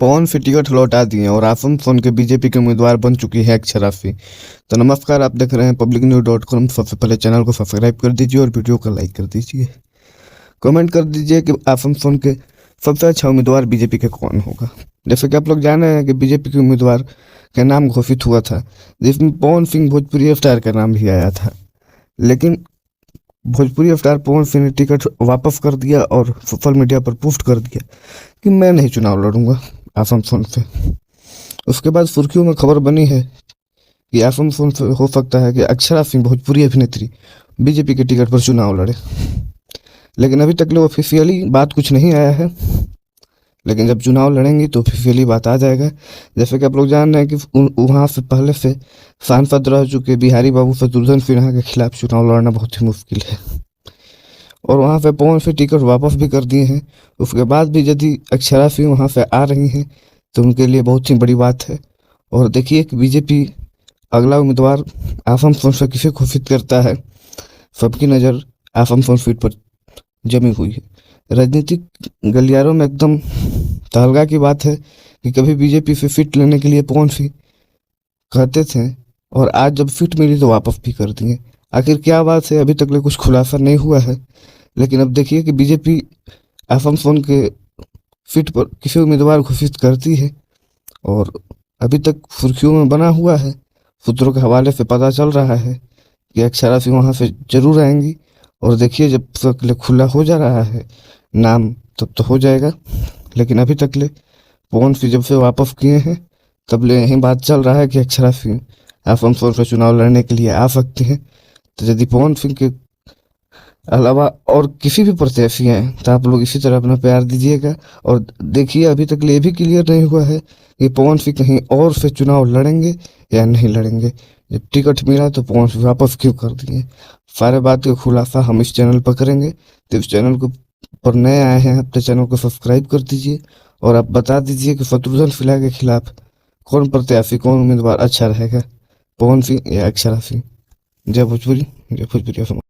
पवन से टिकट लौटा दिए और आसनसोल के बीजेपी के उम्मीदवार बन चुकी है अक्षरा सिंह। तो नमस्कार, आप देख रहे हैं publicnews.com। सबसे पहले चैनल को सब्सक्राइब कर दीजिए और वीडियो को लाइक कर दीजिए। कमेंट कर दीजिए कि आसनसोल के सबसे अच्छा उम्मीदवार बीजेपी के कौन होगा। जैसे कि आप लोग जान रहे हैं कि बीजेपी के उम्मीदवार का नाम घोषित हुआ था, जिसमें पवन सिंह भोजपुरी स्टार का नाम भी आया था, लेकिन भोजपुरी स्टार पवन सिंह ने टिकट वापस कर दिया और सोशल मीडिया पर पोस्ट कर दिया कि मैं नहीं चुनाव लड़ूंगा आसनसोल से। उसके बाद सुर्खियों में खबर बनी है कि आसनसोल से हो सकता है कि अक्षरा सिंह भोजपुरी अभिनेत्री बीजेपी के टिकट पर चुनाव लड़े, लेकिन अभी तक ऑफिशियली बात कुछ नहीं आया है। लेकिन जब चुनाव लड़ेंगी तो ऑफिशियली बात आ जाएगा। जैसे कि आप लोग जान रहे हैं कि वहाँ से पहले से सांसद रह चुके बिहारी बाबू शत्रुघ्न सिन्हा के खिलाफ चुनाव लड़ना बहुत ही मुश्किल है, और वहाँ पे पवन से टिकट वापस भी कर दिए हैं। उसके बाद भी यदि अक्षरा सिंह वहाँ से आ रही हैं तो उनके लिए बहुत ही बड़ी बात है। और देखिए कि बीजेपी अगला उम्मीदवार आसनसोल से किसे घोषित करता है। सबकी नज़र आसनसोल सीट पर जमी हुई है। राजनीतिक गलियारों में एकदम तहलका की बात है कि कभी बीजेपी से सीट लेने के लिए पवन सिंह कहते थे और आज जब सीट मिली तो वापस भी कर दिए। आखिर क्या बात है, अभी तक कुछ खुलासा नहीं हुआ है। लेकिन अब देखिए कि बीजेपी आसनसोल के सीट पर किसी उम्मीदवार घोषित करती है और अभी तक सुर्खियों में बना हुआ है। सूत्रों के हवाले से पता चल रहा है कि अक्षरा सिंह वहाँ से जरूर आएंगी। और देखिए जब तक खुला हो जा रहा है नाम तब तो हो जाएगा, लेकिन अभी तक पवन सिंह जब से वापस किए हैं तब यही बात चल रहा है कि अक्षरा सिंह आसनसोल से चुनाव लड़ने के लिए आ सकती हैं। तो यदि पवन सिंह के अलावा और किसी भी प्रत्याशी हैं तो आप लोग इसी तरह अपना प्यार दीजिएगा। और देखिए अभी तक ये भी क्लियर नहीं हुआ है कि पवन सिंह कहीं और से चुनाव लड़ेंगे या नहीं लड़ेंगे। जब टिकट मिला तो पवन सिंह वापस क्यों कर दिए, सारे बात का खुलासा हम इस चैनल पर करेंगे। तो इस चैनल को पर नए आए हैं अपने चैनल को सब्सक्राइब कर दीजिए और आप बता दीजिए कि शत्रुघ्न सिन्हा के खिलाफ कौन प्रत्याशी, कौन उम्मीदवार अच्छा रहेगा, पवन सिंह या अक्षरा सिंह। जय भोजपुरी, जय भोजपुरी समाज।